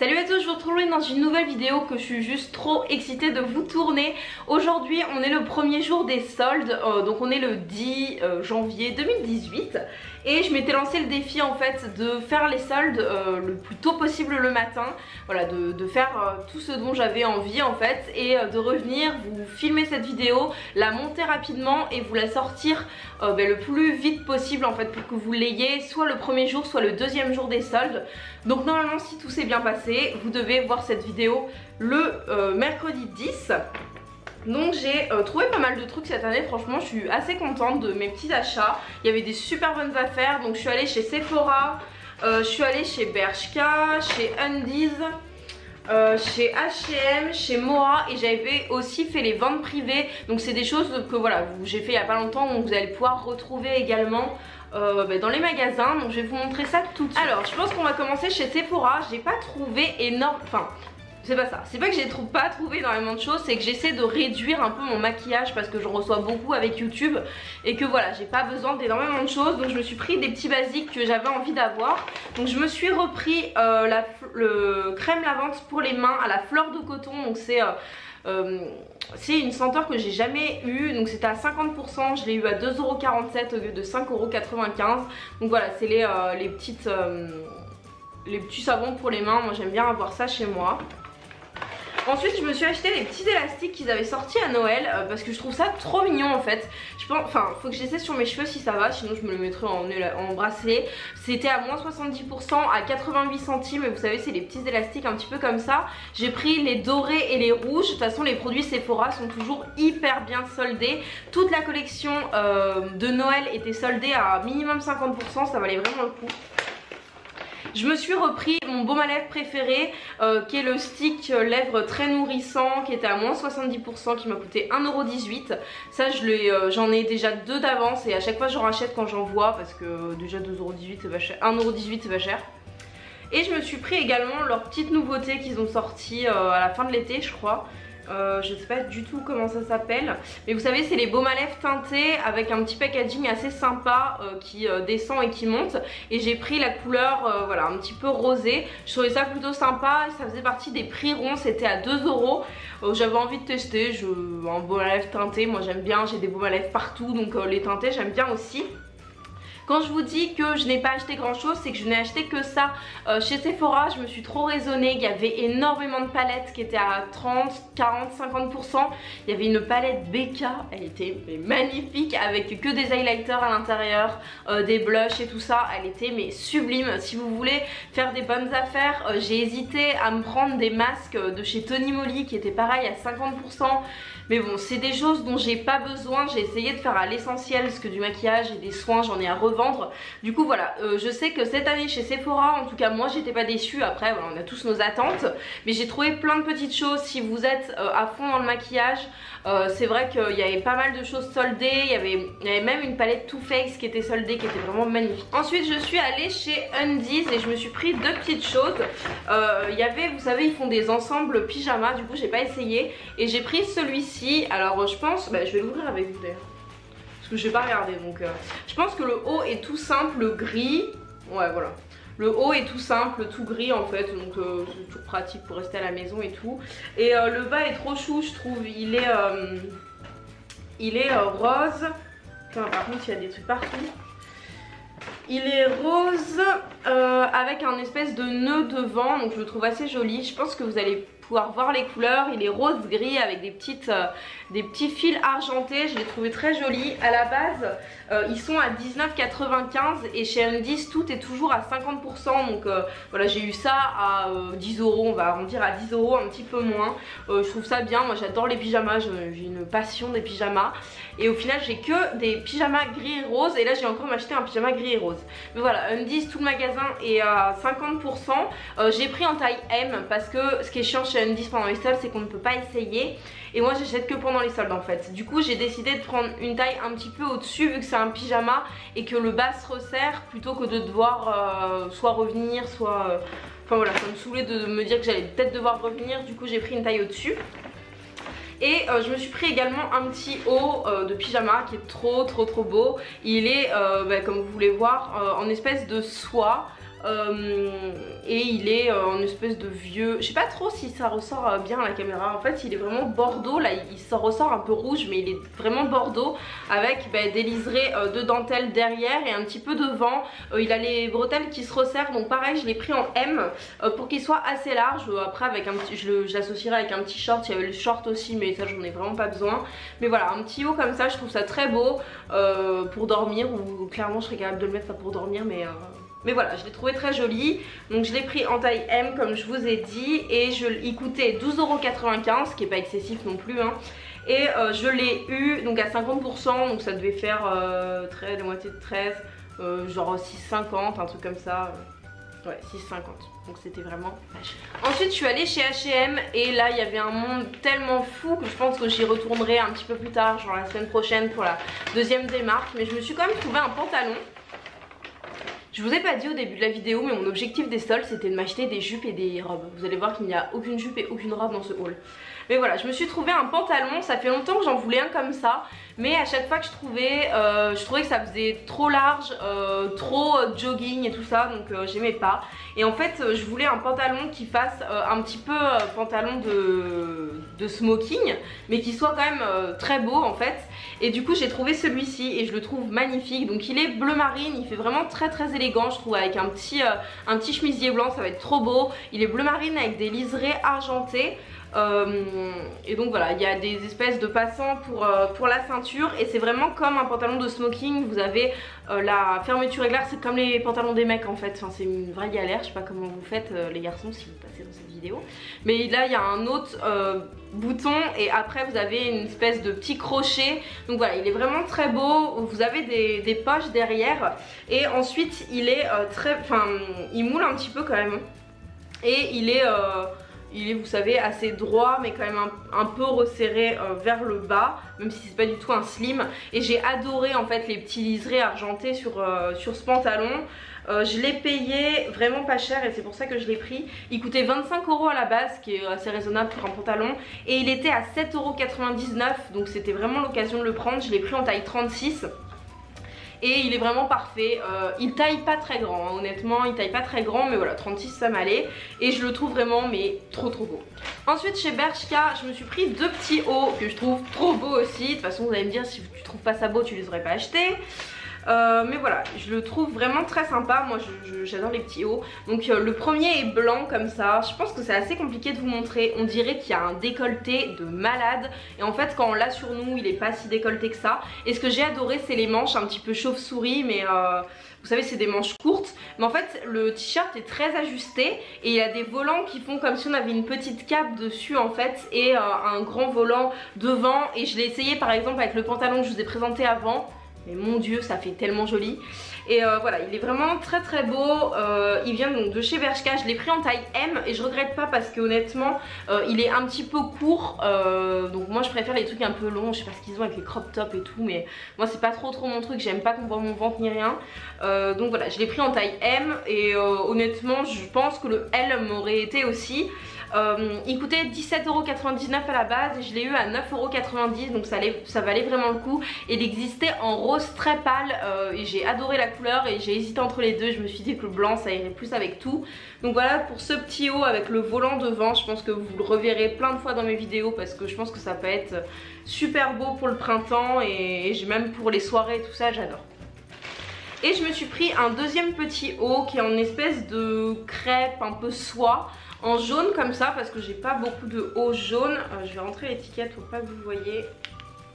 Salut à tous, je vous retrouve dans une nouvelle vidéo que je suis juste trop excitée de vous tourner. Aujourd'hui on est le premier jour des soldes, donc on est le 10 janvier 2018. Et je m'étais lancé le défi en fait de faire les soldes le plus tôt possible le matin. Voilà, de faire tout ce dont j'avais envie en fait. Et de revenir, vous filmer cette vidéo, la monter rapidement et vous la sortir le plus vite possible en fait. Pour que vous l'ayez soit le premier jour, soit le deuxième jour des soldes. Donc normalement si tout s'est bien passé, vous devez voir cette vidéo le mercredi 10. Donc j'ai trouvé pas mal de trucs cette année, franchement je suis assez contente de mes petits achats. Il y avait des super bonnes affaires, donc je suis allée chez Sephora, je suis allée chez Bershka, chez Undies, chez H&M, chez Moa, et j'avais aussi fait les ventes privées. Donc c'est des choses que voilà, j'ai fait il y a pas longtemps, donc vous allez pouvoir retrouver également dans les magasins. Donc je vais vous montrer ça tout de suite. Alors je pense qu'on va commencer chez Sephora. J'ai pas trouvé énorme, enfin c'est pas ça, c'est pas que j'ai pas trouvé énormément de choses, c'est que j'essaie de réduire un peu mon maquillage parce que j'en reçois beaucoup avec YouTube et que voilà, j'ai pas besoin d'énormément de choses. Donc je me suis pris des petits basiques que j'avais envie d'avoir. Donc je me suis repris le crème lavante pour les mains à la fleur de coton. Donc c'est une senteur que j'ai jamais eu, donc c'était à 50%, je l'ai eu à 2,47€ au lieu de 5,95€. Donc voilà, c'est les petits savons pour les mains, moi j'aime bien avoir ça chez moi. Ensuite je me suis acheté les petits élastiques qu'ils avaient sortis à Noël parce que je trouve ça trop mignon en fait. Je pense, enfin faut que j'essaie sur mes cheveux si ça va, sinon je me le mettrai en bracelet. C'était à moins 70% à 88 centimes et vous savez c'est les petits élastiques un petit peu comme ça. J'ai pris les dorés et les rouges, de toute façon les produits Sephora sont toujours hyper bien soldés. Toute la collection de Noël était soldée à minimum 50%, ça valait vraiment le coup. Je me suis repris mon baume à lèvres préféré qui est le stick lèvres très nourrissant qui était à moins 70%, qui m'a coûté 1,18€. Ça j'en ai déjà deux d'avance et à chaque fois j'en rachète quand j'en vois parce que déjà 2,18€ c'est pas cher, 1,18€ c'est pas cher. Et je me suis pris également leur petite nouveauté qu'ils ont sorti à la fin de l'été je crois. Je sais pas du tout comment ça s'appelle, mais vous savez c'est les baumes à lèvres teintés avec un petit packaging assez sympa qui descend et qui monte. Et j'ai pris la couleur voilà un petit peu rosé. Je trouvais ça plutôt sympa, ça faisait partie des prix ronds, c'était à 2€. J'avais envie de tester un baume à lèvres teinté, moi j'aime bien, j'ai des baumes à lèvres partout donc les teintés j'aime bien aussi. Quand je vous dis que je n'ai pas acheté grand chose, c'est que je n'ai acheté que ça chez Sephora. Je me suis trop raisonnée, il y avait énormément de palettes qui étaient à 30, 40, 50%. Il y avait une palette BK, elle était magnifique avec que des highlighters à l'intérieur, des blushs et tout ça. Elle était mais sublime. Si vous voulez faire des bonnes affaires, j'ai hésité à me prendre des masques de chez Tony Moly qui étaient pareil à 50%. Mais bon, c'est des choses dont j'ai pas besoin. J'ai essayé de faire à l'essentiel parce que du maquillage et des soins j'en ai à revendre. Du coup voilà, je sais que cette année chez Sephora, en tout cas moi j'étais pas déçue. Après voilà, on a tous nos attentes, mais j'ai trouvé plein de petites choses. Si vous êtes à fond dans le maquillage, c'est vrai qu'il y avait pas mal de choses soldées. Il y avait même une palette Too Faced qui était soldée, qui était vraiment magnifique. Ensuite je suis allée chez Undies et je me suis pris deux petites choses. Il y avait, vous savez, ils font des ensembles pyjama, du coup j'ai pas essayé. Et j'ai pris celui-ci. Alors je pense, je vais l'ouvrir avec vous d'ailleurs parce que j'ai pas regardé, donc je pense que le haut est tout simple gris. Ouais voilà, le haut est tout simple, tout gris en fait, donc c'est toujours pratique pour rester à la maison et tout. Et le bas est trop chou je trouve, il est rose. Putain, par contre il y a des trucs partout. Il est rose avec un espèce de nœud devant, donc je le trouve assez joli. Je pense que vous allez pouvoir voir les couleurs. Il est rose gris avec des petits fils argentés. Je l'ai trouvé très joli. À la base ils sont à 19,95 et chez Undies tout est toujours à 50%. Donc voilà, j'ai eu ça à 10€, on va arrondir à 10€, un petit peu moins. Je trouve ça bien, moi j'adore les pyjamas, j'ai une passion des pyjamas. Et au final j'ai que des pyjamas gris et rose. Et là j'ai encore m'acheté un pyjama gris et rose. Mais voilà, Undies, tout le magasin est à 50%. J'ai pris en taille M parce que ce qui est chiant chez Undies pendant les soldes, c'est qu'on ne peut pas essayer. Et moi j'achète que pendant les soldes en fait. Du coup j'ai décidé de prendre une taille un petit peu au-dessus vu que c'est un pyjama et que le bas se resserre, plutôt que de devoir soit revenir, soit... Enfin voilà, ça me saoulait de me dire que j'allais peut-être devoir revenir. Du coup j'ai pris une taille au-dessus. Et je me suis pris également un petit haut de pyjama qui est trop beau. Il est, comme vous voulez voir, en espèce de soie. et il est en espèce de vieux, je sais pas trop si ça ressort bien à la caméra, en fait il est vraiment bordeaux, là il ressort un peu rouge mais il est vraiment bordeaux avec des liserés de dentelle derrière et un petit peu devant. Il a les bretelles qui se resserrent, donc pareil je l'ai pris en M pour qu'il soit assez large. Après avec un petit, je l'associerai avec un petit short, il y avait le short aussi mais ça j'en ai vraiment pas besoin. Mais voilà, un petit haut comme ça, je trouve ça très beau pour dormir, ou clairement je serais capable de le mettre pour dormir mais voilà, je l'ai trouvé très joli. Donc je l'ai pris en taille M comme je vous ai dit, et il coûtait 12,95 €, ce qui est pas excessif non plus hein. Et je l'ai eu donc à 50%, donc ça devait faire la moitié de 13, genre 6,50, un truc comme ça. Ouais, 6,50, donc c'était vraiment pas cher. Ensuite je suis allée chez H&M et là il y avait un monde tellement fou que je pense que j'y retournerai un petit peu plus tard, genre la semaine prochaine pour la deuxième démarque. Mais je me suis quand même trouvé un pantalon. Je vous ai pas dit au début de la vidéo, mais mon objectif des soldes c'était de m'acheter des jupes et des robes. Vous allez voir qu'il n'y a aucune jupe et aucune robe dans ce haul. Mais voilà, je me suis trouvé un pantalon, ça fait longtemps que j'en voulais un comme ça, mais à chaque fois que je trouvais que ça faisait trop large, trop jogging et tout ça, donc j'aimais pas. Et en fait je voulais un pantalon qui fasse un petit peu pantalon de smoking, mais qui soit quand même très beau en fait. Et du coup j'ai trouvé celui-ci et je le trouve magnifique. Donc il est bleu marine, il fait vraiment très très élégant je trouve, avec un petit chemisier blanc, ça va être trop beau. Il est bleu marine avec des liserés argentés. Et donc voilà, il y a des espèces de passants pour la ceinture, et c'est vraiment comme un pantalon de smoking. Vous avez la fermeture éclair, c'est comme les pantalons des mecs en fait. Enfin, c'est une vraie galère, je sais pas comment vous faites les garçons si vous passez dans cette vidéo. Mais là il y a un autre bouton et après vous avez une espèce de petit crochet. Donc voilà, il est vraiment très beau. Vous avez des poches derrière et ensuite il est il moule un petit peu quand même. Et il est vous savez assez droit mais quand même un peu resserré vers le bas, même si c'est pas du tout un slim. Et j'ai adoré en fait les petits liserés argentés sur ce pantalon. Je l'ai payé vraiment pas cher et c'est pour ça que je l'ai pris. Il coûtait 25 € à la base, ce qui est assez raisonnable pour un pantalon, et il était à 7,99 €, donc c'était vraiment l'occasion de le prendre. Je l'ai pris en taille 36. Et il est vraiment parfait, il taille pas très grand hein, honnêtement il taille pas très grand, mais voilà 36 ça m'allait. Et je le trouve vraiment mais trop beau. Ensuite chez Bershka je me suis pris deux petits hauts que je trouve trop beaux aussi. De toute façon vous allez me dire, si tu trouves pas ça beau tu les aurais pas achetés. Mais voilà, je le trouve vraiment très sympa. Moi j'adore les petits hauts. Donc le premier est blanc comme ça. Je pense que c'est assez compliqué de vous montrer. On dirait qu'il y a un décolleté de malade, et en fait quand on l'a sur nous il est pas si décolleté que ça. Et ce que j'ai adoré c'est les manches un petit peu chauve-souris, mais vous savez c'est des manches courtes. Mais en fait le t-shirt est très ajusté et il a des volants qui font comme si on avait une petite cape dessus en fait, et un grand volant devant. Et je l'ai essayé par exemple avec le pantalon que je vous ai présenté avant. Mais mon dieu ça fait tellement joli. Et voilà, il est vraiment très beau. Il vient donc de chez Bershka. Je l'ai pris en taille M et je regrette pas parce que honnêtement il est un petit peu court. Donc moi je préfère les trucs un peu longs. Je sais pas ce qu'ils ont avec les crop tops et tout, mais moi c'est pas trop mon truc. J'aime pas qu'on voit mon ventre ni rien. Donc voilà, je l'ai pris en taille M. Et honnêtement je pense que le L m'aurait été aussi. Il coûtait 17,99 € à la base et je l'ai eu à 9,90 €, donc ça valait vraiment le coup. Et il existait en rose très pâle et j'ai adoré la couleur et j'ai hésité entre les deux. Je me suis dit que le blanc ça irait plus avec tout. Donc voilà pour ce petit haut avec le volant devant. Je pense que vous le reverrez plein de fois dans mes vidéos parce que je pense que ça peut être super beau pour le printemps et même pour les soirées et tout ça, j'adore. Et je me suis pris un deuxième petit haut qui est en espèce de crêpe un peu soie, en jaune comme ça, parce que j'ai pas beaucoup de haut jaune. Je vais rentrer l'étiquette pour pas que vous voyez,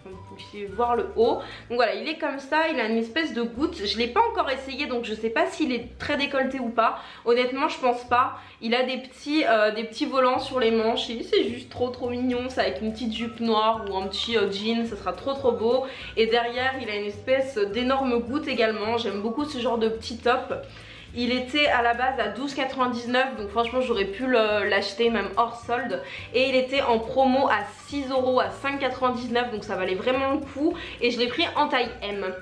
pour que vous puissiez voir le haut. Donc voilà, il est comme ça, il a une espèce de goutte. Je l'ai pas encore essayé donc je sais pas s'il est très décolleté ou pas. Honnêtement je pense pas. Il a des petits volants sur les manches et c'est juste trop mignon. C'est avec une petite jupe noire ou un petit jean, ça sera trop beau. Et derrière il a une espèce d'énorme goutte également. J'aime beaucoup ce genre de petit top. Il était à la base à 12,99 €, donc franchement j'aurais pu l'acheter même hors solde. Et il était en promo à 6 €, à 5,99 €, donc ça valait vraiment le coup. Et je l'ai pris en taille M.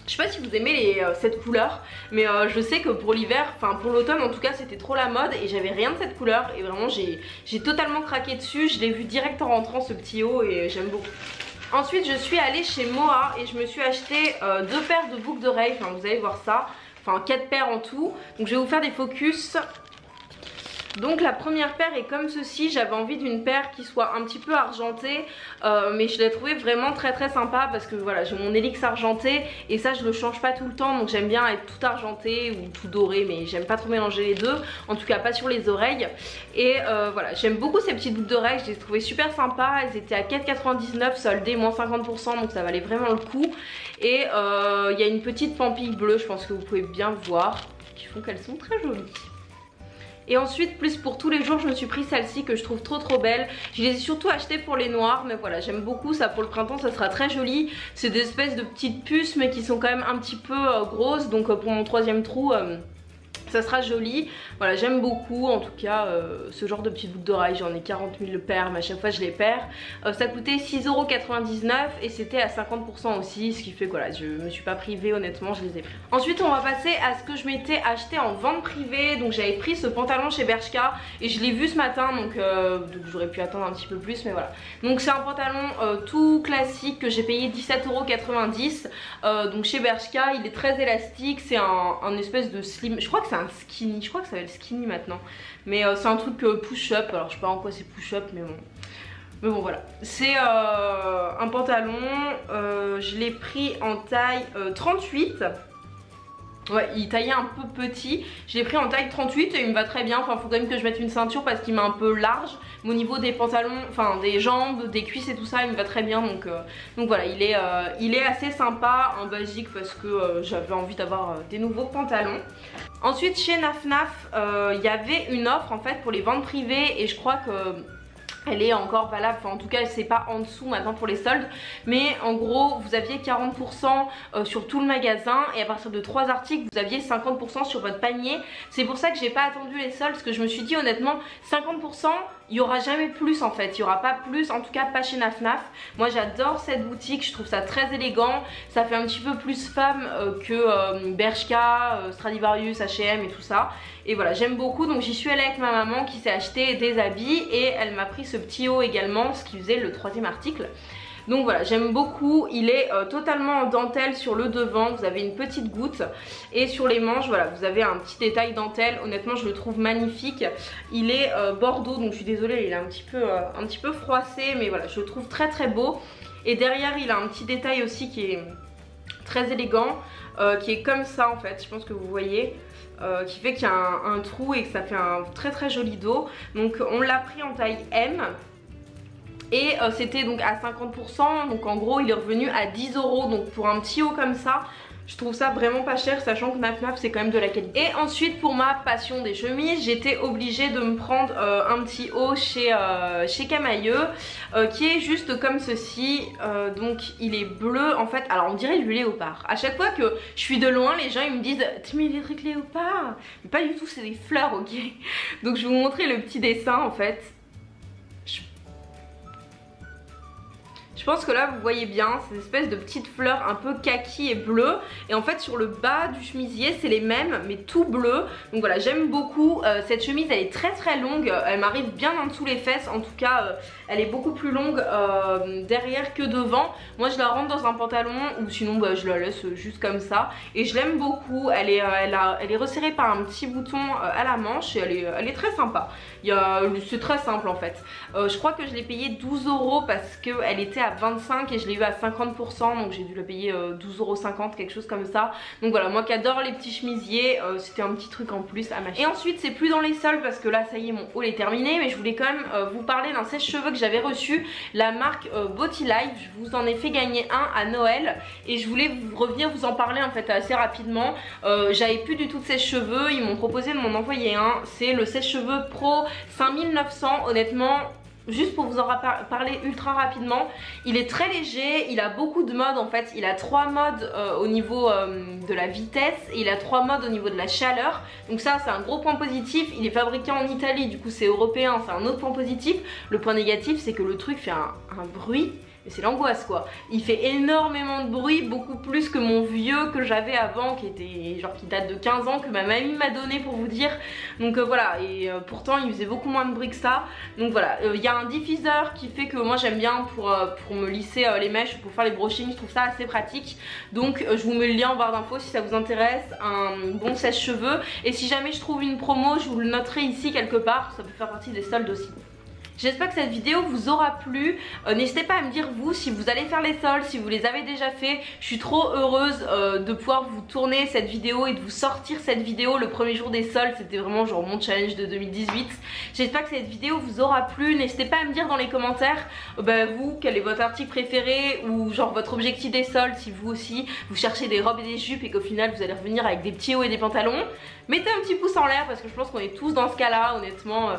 Je sais pas si vous aimez cette couleur, mais je sais que pour l'hiver, enfin pour l'automne en tout cas c'était trop la mode et j'avais rien de cette couleur. Et vraiment j'ai totalement craqué dessus. Je l'ai vu direct en rentrant ce petit haut et j'aime beaucoup. Ensuite je suis allée chez Moa et je me suis acheté deux paires de boucles d'oreilles, enfin vous allez voir ça. enfin 4 paires en tout. Donc je vais vous faire des focus. Donc la première paire est comme ceci, j'avais envie d'une paire qui soit un petit peu argentée, mais je l'ai trouvée vraiment très sympa parce que voilà, j'ai mon Helix argenté et ça je le change pas tout le temps, donc j'aime bien être tout argenté ou tout doré, mais j'aime pas trop mélanger les deux, en tout cas pas sur les oreilles. Et voilà, j'aime beaucoup ces petites boucles d'oreilles, je les ai trouvées super sympas, elles étaient à 4,99 soldées, moins 50%, donc ça valait vraiment le coup. Et il y a une petite pampille bleue, je pense que vous pouvez bien voir, qui font qu'elles sont très jolies. Et ensuite, plus pour tous les jours, je me suis pris celle-ci que je trouve trop belle. Je les ai surtout achetées pour les noirs, mais voilà, j'aime beaucoup ça pour le printemps, ça sera très joli. C'est des espèces de petites puces, mais qui sont quand même un petit peu grosses, donc pour mon troisième trou, ça sera joli. Voilà, j'aime beaucoup en tout cas ce genre de petites boucles d'oreilles. J'en ai 40 000 paires, mais à chaque fois je les perds. Ça coûtait 6,99€ et c'était à 50% aussi, ce qui fait que voilà, je me suis pas privée, honnêtement, je les ai pris. Ensuite on va passer à ce que je m'étais acheté en vente privée. Donc j'avais pris ce pantalon chez Bershka et je l'ai vu ce matin, donc j'aurais pu attendre un petit peu plus, mais voilà. Donc c'est un pantalon tout classique que j'ai payé 17,90€. Donc chez Bershka, il est très élastique, c'est un espèce de slim, je crois que c'est un skinny, je crois que ça s'appelle skinny maintenant, mais c'est un truc push-up, alors je sais pas en quoi c'est push-up, mais bon voilà, c'est un pantalon, je l'ai pris en taille 38. Ouais, il taillait un peu petit, je l'ai pris en taille 38 et il me va très bien. Enfin, faut quand même que je mette une ceinture parce qu'il m'a un peu large, mais au niveau des pantalons, enfin des jambes, des cuisses et tout ça, il me va très bien. Donc voilà, il est assez sympa, un basique, parce que j'avais envie d'avoir des nouveaux pantalons. Ensuite chez Naf Naf, il y avait une offre en fait pour les ventes privées et je crois que elle est encore valable, enfin en tout cas c'est pas en dessous maintenant pour les soldes, mais en gros vous aviez 40% sur tout le magasin et à partir de 3 articles vous aviez 50% sur votre panier. C'est pour ça que j'ai pas attendu les soldes, parce que je me suis dit honnêtement 50% il n'y aura jamais plus en fait, il n'y aura pas plus, en tout cas pas chez Naf Naf. Moi j'adore cette boutique, je trouve ça très élégant, ça fait un petit peu plus femme que Bershka, Stradivarius, H&M et tout ça. Et voilà, j'aime beaucoup, donc j'y suis allée avec ma maman qui s'est acheté des habits et elle m'a pris ce petit haut également, ce qui faisait le 3e article. Donc voilà, j'aime beaucoup, il est totalement en dentelle sur le devant, vous avez une petite goutte et sur les manches, voilà, vous avez un petit détail dentelle, honnêtement je le trouve magnifique. Il est bordeaux, donc je suis désolée, il est un petit peu froissé, mais voilà, je le trouve très beau. Et derrière il a un petit détail aussi qui est très élégant, qui est comme ça en fait, je pense que vous voyez. Qui fait qu'il y a un trou et que ça fait un très joli dos. Donc on l'a pris en taille M. Et c'était donc à 50%, donc en gros il est revenu à 10€. Donc pour un petit haut comme ça, je trouve ça vraiment pas cher, sachant que Naf Naf c'est quand même de la qualité. Et ensuite pour ma passion des chemises, j'étais obligée de me prendre un petit haut chez Camailleux, qui est juste comme ceci. Donc il est bleu en fait, alors on dirait du léopard. À chaque fois que je suis de loin, les gens ils me disent tu mets des trucs léopard, mais pas du tout, c'est des fleurs, ok. Donc je vais vous montrer le petit dessin en fait. Je pense que là vous voyez bien ces espèces de petites fleurs un peu kaki et bleu. Et en fait sur le bas du chemisier c'est les mêmes mais tout bleu. Donc voilà, j'aime beaucoup. Cette chemise elle est très longue, elle m'arrive bien en dessous les fesses. En tout cas elle est beaucoup plus longue derrière que devant. Moi je la rentre dans un pantalon ou sinon bah, je la laisse juste comme ça. Et je l'aime beaucoup, elle est resserrée par un petit bouton à la manche et elle est très sympa. C'est très simple en fait. Je crois que je l'ai payé 12€ parce qu'elle était à 25 et je l'ai eu à 50%, donc j'ai dû la payer 12,50€, quelque chose comme ça. Donc voilà, moi qui adore les petits chemisiers, c'était un petit truc en plus à m'acheter. Et ensuite c'est plus dans les soldes parce que là ça y est, mon haul est terminé, mais je voulais quand même vous parler d'un sèche-cheveux que j'avais reçu, la marque Body Life. Je vous en ai fait gagner un à Noël et je voulais revenir vous en parler en fait assez rapidement. J'avais plus du tout de sèche-cheveux, ils m'ont proposé de m'en envoyer un, c'est le sèche-cheveux Pro 5900. Honnêtement, juste pour vous en parler ultra rapidement, il est très léger, il a beaucoup de modes en fait. Il a 3 modes au niveau de la vitesse et il a 3 modes au niveau de la chaleur. Donc ça c'est un gros point positif. Il est fabriqué en Italie, du coup c'est européen, c'est un autre point positif. Le point négatif c'est que le truc fait un bruit c'est l'angoisse quoi. Il fait énormément de bruit, beaucoup plus que mon vieux que j'avais avant, qui était genre qui date de 15 ans, que ma mamie m'a donné pour vous dire. Donc voilà, et pourtant il faisait beaucoup moins de bruit que ça. Donc voilà, il y a un diffuseur qui fait que moi j'aime bien pour me lisser les mèches, pour faire les brushings, je trouve ça assez pratique. Donc je vous mets le lien en barre d'infos si ça vous intéresse, un bon sèche-cheveux. Et si jamais je trouve une promo, je vous le noterai ici quelque part, ça peut faire partie des soldes aussi. J'espère que cette vidéo vous aura plu. N'hésitez pas à me dire vous si vous allez faire les soldes, si vous les avez déjà fait. Je suis trop heureuse de pouvoir vous tourner cette vidéo et de vous sortir cette vidéo le premier jour des soldes. C'était vraiment genre mon challenge de 2018. J'espère que cette vidéo vous aura plu. N'hésitez pas à me dire dans les commentaires vous quel est votre article préféré ou genre votre objectif des soldes, si vous aussi vous cherchez des robes et des jupes et qu'au final vous allez revenir avec des petits hauts et des pantalons. Mettez un petit pouce en l'air parce que je pense qu'on est tous dans ce cas là honnêtement.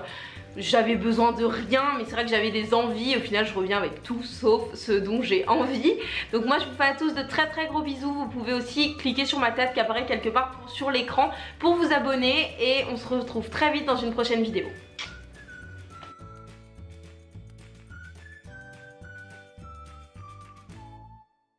J'avais besoin de rien, mais c'est vrai que j'avais des envies. Au final je reviens avec tout sauf ce dont j'ai envie. Donc moi je vous fais à tous de très gros bisous. Vous pouvez aussi cliquer sur ma tête qui apparaît quelque part sur l'écran pour vous abonner. Et on se retrouve très vite dans une prochaine vidéo.